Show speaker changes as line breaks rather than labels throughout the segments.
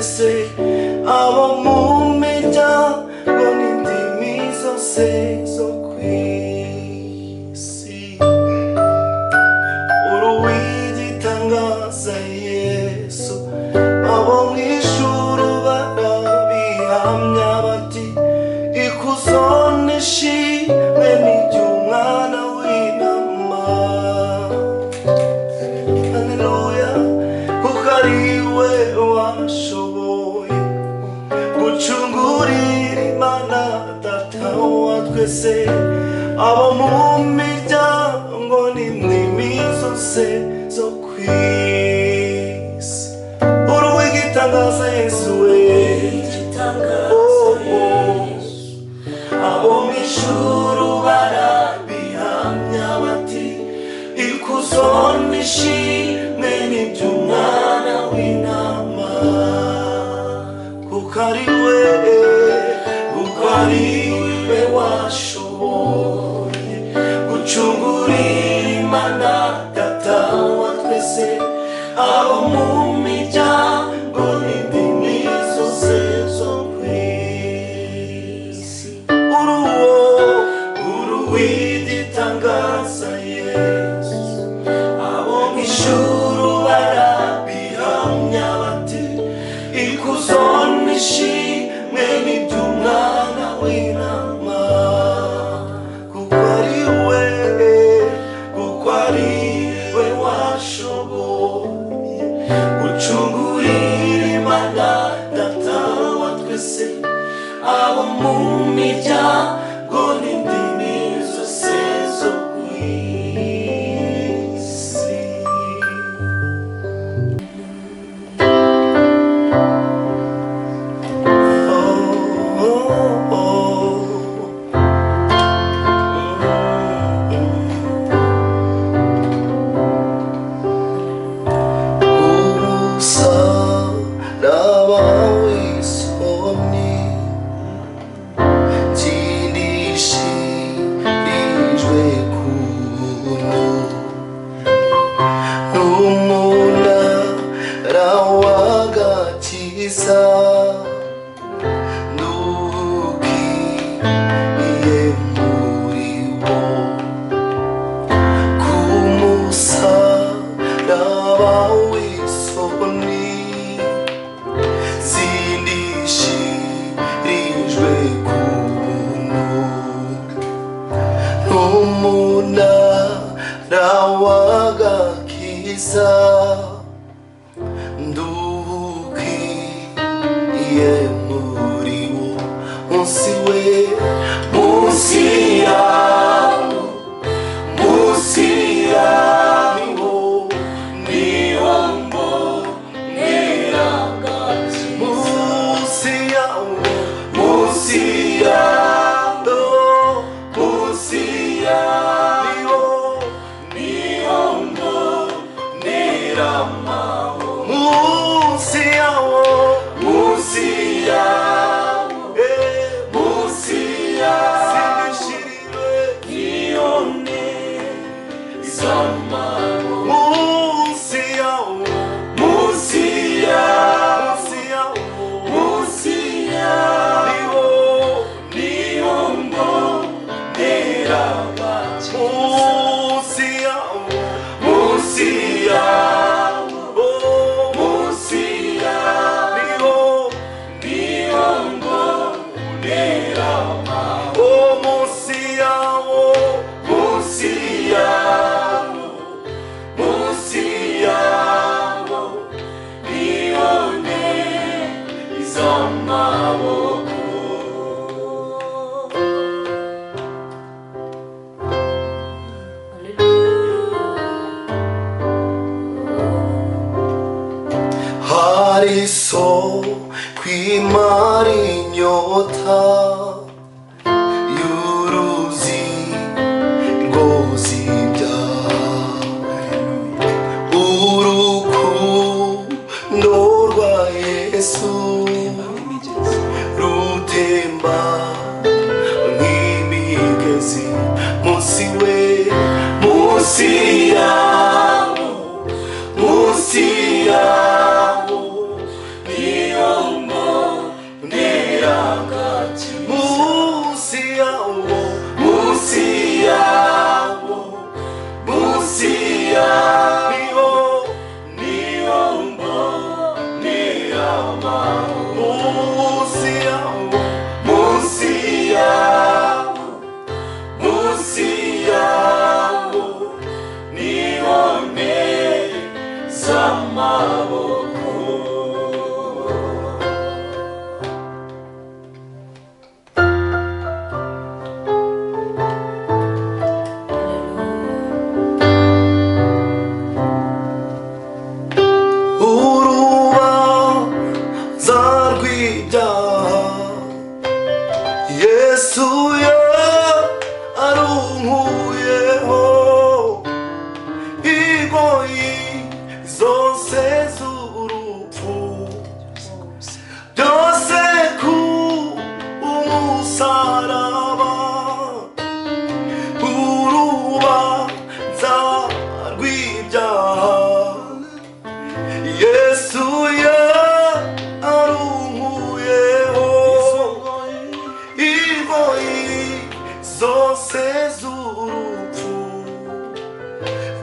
twese abo mu miryango n'indimi zose zo kw'isi uruwigitangaza Yesu abo mw'ijuru barabihamya bati ikuzo n'ishimwe n'iry'umwana w'intama haleluya kuko ariwe washoboye gucungurira Imana Data wa twese abo mu miryango n'indimi zose zo kw'isi uruwigitangaza Yesu we abo mw'ijuru barabihamya bati ikuzo n'ishimwe n'iry'umwana w'intama kuko ariwe washoboye gucungurira Imana Data wa twese abo mu miryango n'indimi zose zo kw'isi uruwigitangaza Yesu abo mw'ijuru barabihamya bati ikuzo n'ishimwe n'iry'umwana w'intama kuko ariwe washoboye gucungurira Imana Data wa twese abo mu miryango n'indimi zose zo kw'isi umusaraba w'isoni byindishirijwe kuntu n'umunara w'agakiza ndukiye muri wo ku musaraba w'isoni zindishirijwe kuntu n'umunara w'agakiza ndukiye muri wo munsi yawo niho mbonera agakiza munsi yawo niho mbonera zose z'urupfu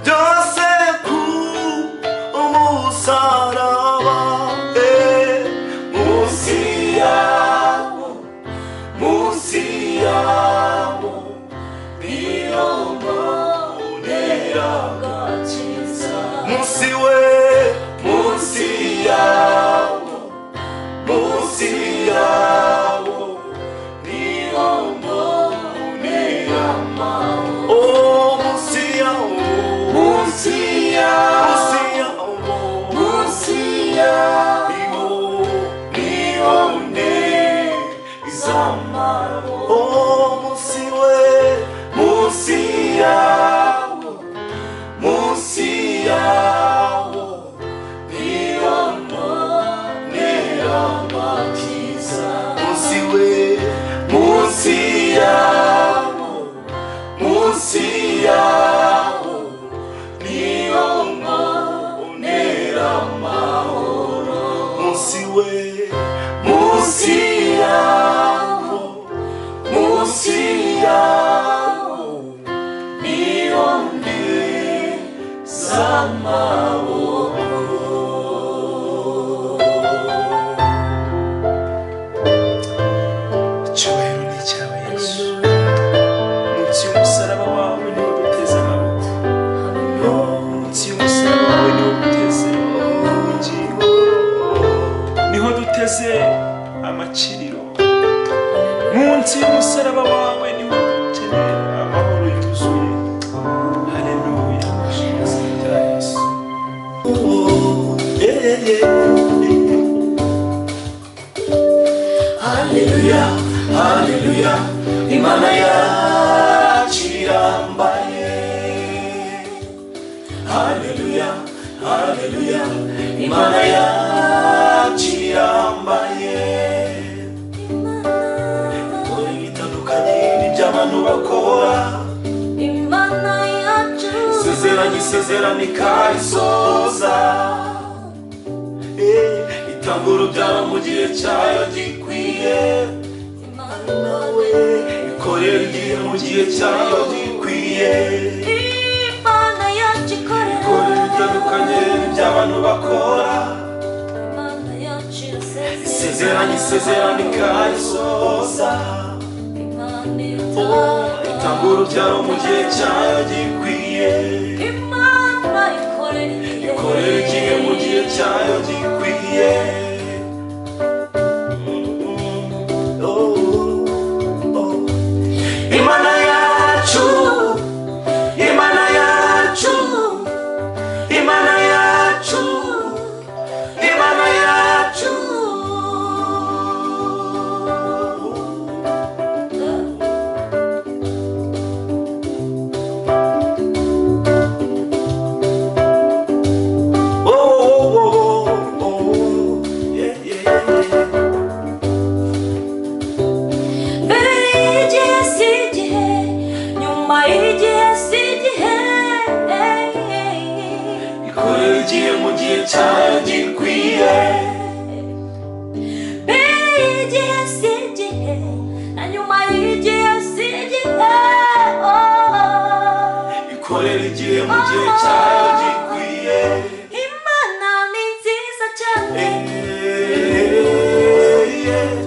byose ku umusaraba munsi yawo niyo mbonera agakiza munsi yawo niyo mbonera amahoro munsi yawo niyo mbonera amahoro munsi yawo niyo mbonera agakiza munsi yawo niyo mbonera amahoro munsi yawo niyo mbonera amahoro icyubahiro ni icyawe Yesu munsi y'umusaraba wawe niho duteze amaboko munsi y'umusaraba wawe niho duteze ubugingo niho duteze amakiriro munsi y'umusaraba wawe niho dukeneye amahoro yuzuye haleluya Yesu haleluya haleluya imana yacu irambaye haleluya haleluya imana yacu irambaye bitandukanye n'iby'abantu bakora imana yacu isezerano ikarisoza itanga urubyaro mu gihe cyayo gikwiye ikorera igihe mu gihe cyayo gikwiye imana yacu ikorera bitandukanye n'iby'abantu bakora imana yacu isezerano ikarisoza itanga urubyaro mu gihe cyayo gikwiye imana ikorera igihe mu gihe cyayo gikwiye imana yacu imana yacu imana yacu imana yacu cyayo gikwiye mbere y'igihe si igihe na nyuma y'igihe si igihe ikorera igihe mu gihe cyayo gikwiye imana ni nziza cyane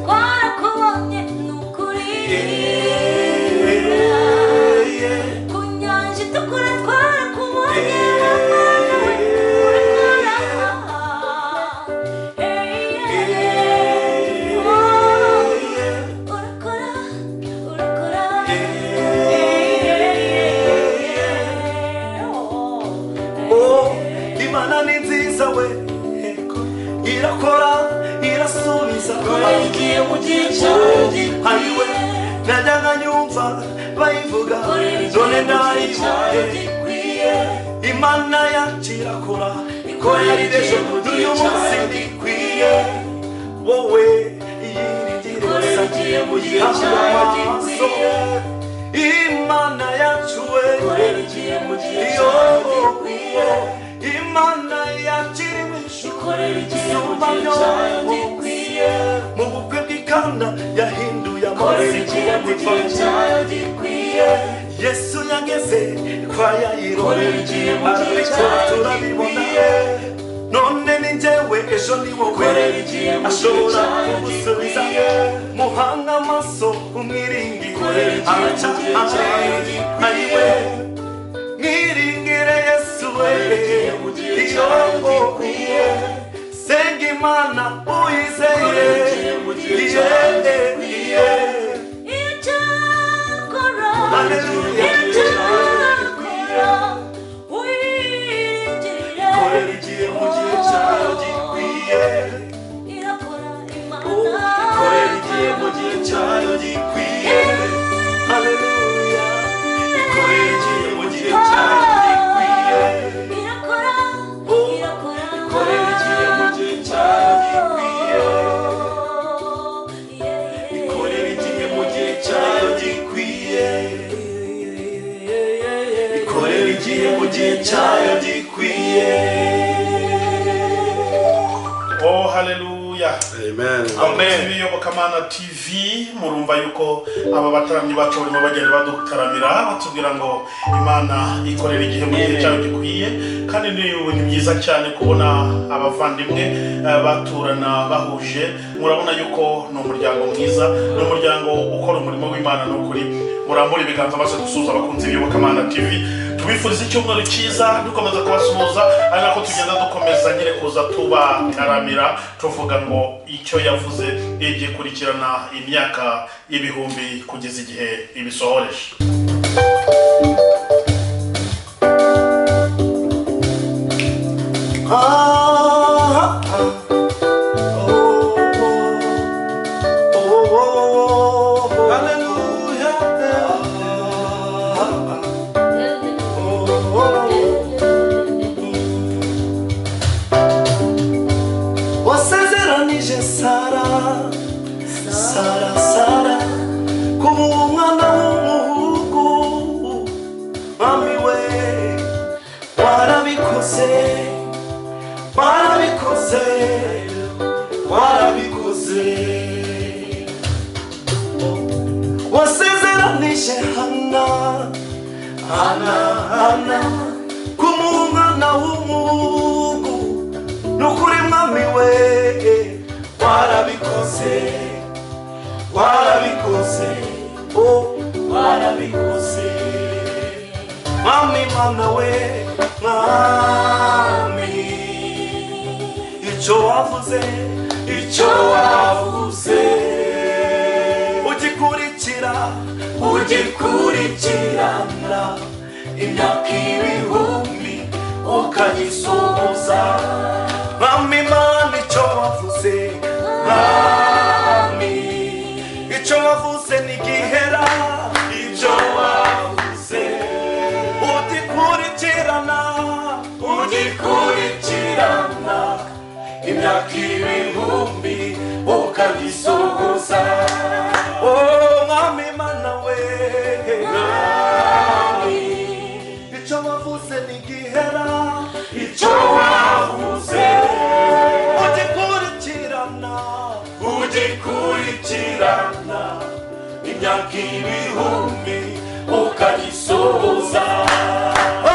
twarakubonye ni ukuri ku nyanja itukura twarakubonye imana ni nziza we irakora irasubiza igihe mu gihe cyayo hariwe najyaga nyumva bayivuga none ndayibonye imana yacu irakora ikorera ejo n'uyu munsi gikwiye wowe iyiringire igihe mu gihe cyayo gikwiye imana yacu we igihe mu gihe cyayo gikwiye imana yacirimije ikorera igihe mu gihe cyayo gikwiye mu bukwe bw'ikana yahinduye amazi igihe mu gihe cyayo gikwiye Yesu yageze kwa Yayiro arabikora turabibona none ni njyewe ejo ni wowe ashobora kugusubiza muhanga amaso umwiringire aca ariwe mwiringire Yesu we iyo ugiye senga Imana uyizeye Hallelujah.
Oh, hallelujah.
Amen.
Amen. Iyobokamana TV murumva yuko aba bataramyi bacu barimo bagenda badutaramira batubwira ngo Imana ikorera igihe mu gihe cyayo gikwiye kandi ni byiza cyane kubona abavandimwe baturana bahuje murabona yuko no muryango mwiza no muryango ukora umurimo w'Imana no kuri murambura ibiganza maze gusuza abakunzi b'Iyobokamana TV tubifuriza icyumweru cyiza dukomeza kubasuhuza ari nako tugenda dukomeza nyine kuza tubataramira tuvuga ngo icyo yavuze igiye kurikirana imyaka y'ibihumbi kugeza igihe ibisohoreje.
Sara kuba umwana w'umuhungu mami we warabikoze wasezeranije Hana kuba umwana w'umuhungu nukuri mami we warabikoze mami mana we mami icyo wavuze ugikurikirana imyaka ibihumbi ukagisohoza mami mana icyo wavuze icyo wavuze nigihera icyo wavuze ugikurikirana imyaka ibihumbi ukagisohoza oh mami mana we icyo wavuze nigihera icyo wavuze ugikurikirana imyaka ibihumbi ukagisohoza oh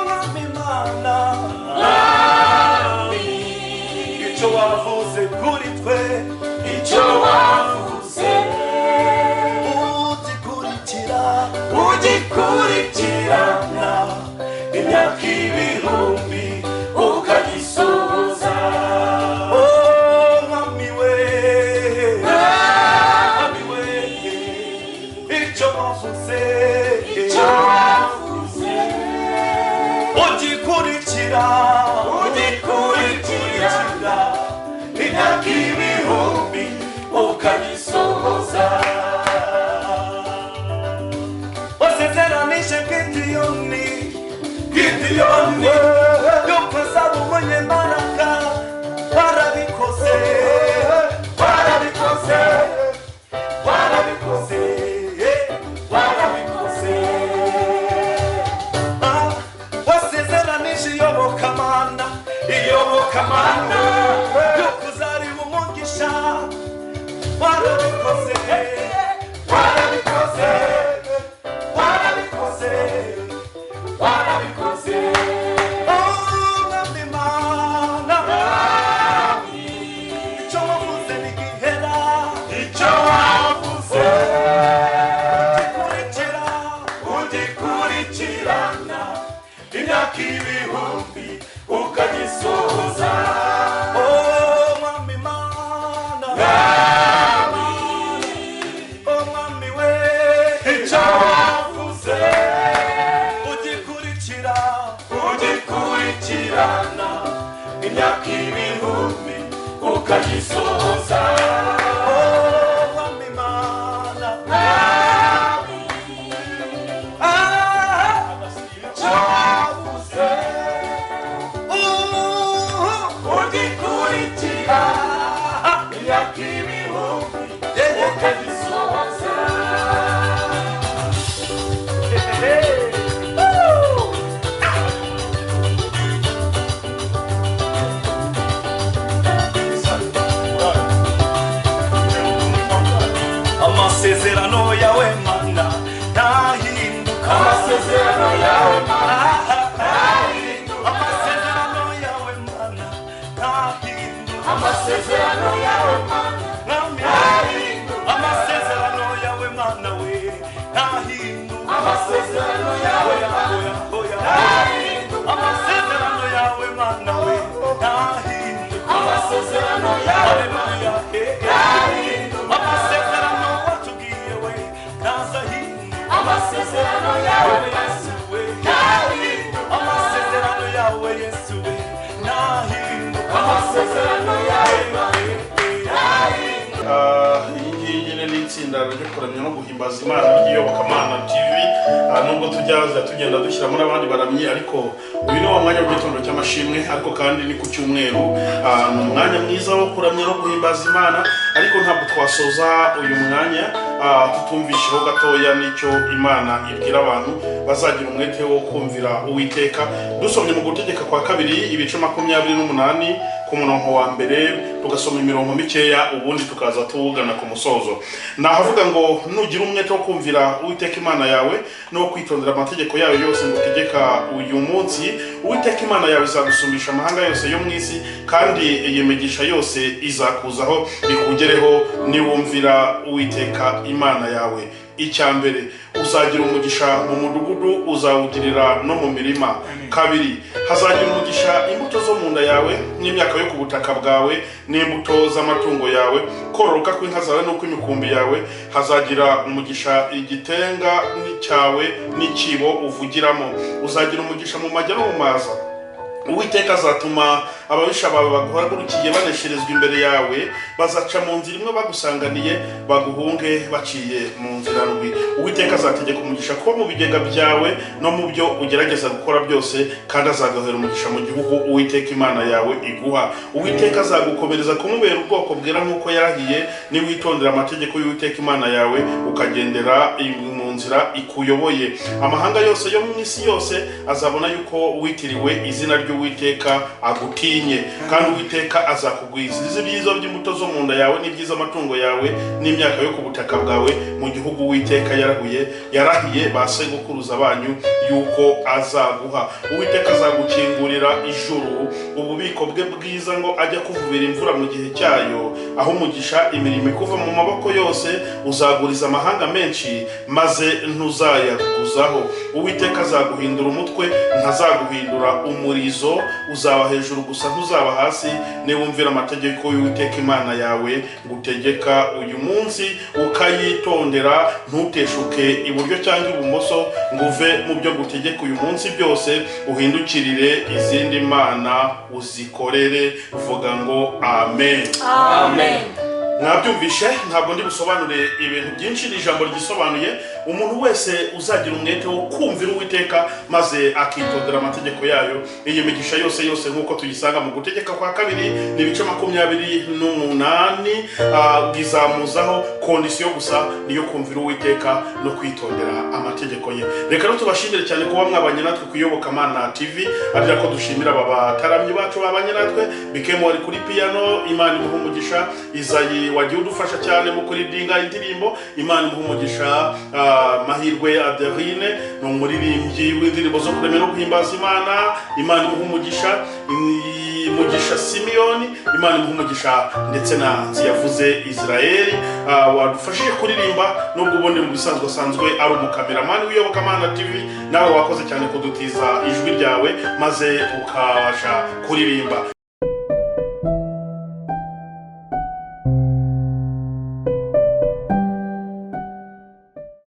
mwami mana icyo wavuze kuri twe icyo wavuze ugikurikirana imyaka ibihumbi ukagisohoza ugikurikirana imyaka ibihumbi ukagisohoza wasezeranije Gideyoni yuko azaba umunyembaraga warabikoze wasezeranije iyobokamana yuko uzari umugisha warabikoze imyaka ibihumbi ukagisohoza.
Mwami Mana, Mwami we,
icyo wavuze ugikurikirana imyaka ibihumbi ukagisohoza.
Mwami Mana,
icyo wavuze ugikurikirana imyaka ibihumbi ukagisohoza.
amasezerano yawe Mana ntahinduka,
amasezerano yawe Mana ntahinduka,
amasezerano yawe Mana ntahinduka,
amasezerano yawe Mana ntahinduka,
amasezerano yawe Mana we ntahinduka,
amasezerano yawe Mana ntahinduka,
amasezerano yawe Mana we ntahinduka,
amasezerano yawe Mana ntahinduka,
amasezerano watubwiye we ntazahinduka,
amasezerano yawe
Yesu we
ntahinduka,
amasezerano yawe Yesu we ntahinduka,
amasezerano yawe Mana
iyi ngiyi nyine ni itsinda ryo kuramya no guhimbaza Imana ry'iyobokamana TV. Nubwo tujya tugenda dushyiramo n'abandi baramyi, ariko uyu ni wa mwanya w'igitondo cy'amashimwe, ariko kandi ni ku cyumweru. Ni umwanya mwiza wo kuramya no guhimbaza Imana, ariko ntabwo twasoza uyu mwanya tutumvisheho gatoya n'icyo Imana ibwira abantu bazagira umwete wo kumvira Uwiteka. Dusomye mu Gutegeka kwa kabiri ibice 28 ku murongo wa mbere, tugasoma imirongo mikeya, ubundi tukaza tuwugana ku musozo. Nahavuga ngo nugira umwete wo kumvira Uwiteka Imana yawe no kwitondera amategeko yayo yose ngutegeka uyu munsi, Uwiteka Imana yawe izagusumbisha amahanga yose yo mu isi, kandi iyi migisha yose izakuzaho ikugereho niwumvira Uwiteka Imana yawe. Icyambere, uzagira umugisha mu mudugudu, uzawugirira no mu mirima. Kabiri, hazagira umugisha imbuto zo mu nda yawe n'imyaka yo ku butaka bwawe n'imbuto z'amatungo yawe, kororoka kw'inka zawe n'uko imikumbi yawe. Hazagira umugisha igitenga cyawe n'ikibo uvugiramo. Uzagira umugisha mu majya no mu maza. Uwiteka azatuma ababisha bawe baguhagurukiye banesherezwa imbere yawe, bazaca mu nzira imwe bagusanganiye, baguhunge baciye mu nzira ndwi. Uwiteka azategeka umugisha kuba mu bigega byawe no mu byo ugerageza gukora byose, kandi azagahera umugisha mu gihugu Uwiteka Imana yawe iguha. Uwiteka azagukomereza kumubera ubwoko bwera nk'uko yarahiye, niwitondera amategeko y'Uwiteka Imana yawe ukagendera mu nzira ikuyoboye. Amahanga yose yo mu isi yose azabona yuko witiriwe izina ry'Uwiteka agutinye, kandi Uwiteka azakugwiza ibyiza by'imbuto zo mu nda yawe n'ibyiza amatungo yawe n'imyaka yo ku butaka bwawe mu gihugu Uwiteka yarahiye ba sekuruza banyu yuko azaguha. Uwiteka azagukingurira ijuru, ububiko bwe bwiza, ngo ajya kuvubira imvura mu gihe cyayo, aho umugisha imirimo ikuva mu maboko yose. Uzaguriza amahanga menshi, maze ntuzayaguzaho. Uwiteka azaguhindura umutwe, ntazaguhindura umurizo. Uzaba hejuru gusa ntuzaba hasi, niwumvira amategeko y'Uwiteka Imana yawe ngutegeka uyu munsi ukayitondera, ntuteshuke iburyo cyangwa ibumoso, ngo uve mu byo gutegeka uyu munsi byose, uhindukirire izindi mana uzikorere. Vuga ngo amen.
Amen.
Mwabyumvishe, ntabwo ndi busobanure ibintu byinshi, ni ijambo ryisobanuye. Umuntu wese uzagira umwete wo kumvira Uwiteka maze akitondera amategeko yayo, iyi migisha yose nk'uko tuyisanga mu Gutegeka kwa kabiri n'ibice 28, bizamuzaho kondisiyo gusa niyo kumvira Uwiteka no kwitondera amategeko ye. Reka no tubashimire cyane kuba mwabanye natwe ku Iyobokamana TV, ari nako dushimira aba bataramyi bacu babanye natwe. Bikemo ari kuri piano, Imana imuhe umugisha. Izayi wagiye udufasha cyane mu kuririmba indirimbo. Imana imuhe umugisha. Mahirwe Adeline ni umuririmbyi w'indirimbo zo kuremera no guhimbaza Imana. Imana imuhe umugisha. Mugisha Simeoni, Imana imuhe umugisha, ndetse na Nziyavuze Israel wadufashije kuririmba, nubwo ubundi mu bisanzwe asanzwe ari umukameramani w'Iyobokamana TV. Nawe wakoze cyane kudutiza ijwi ryawe maze ukabasha kuririmba.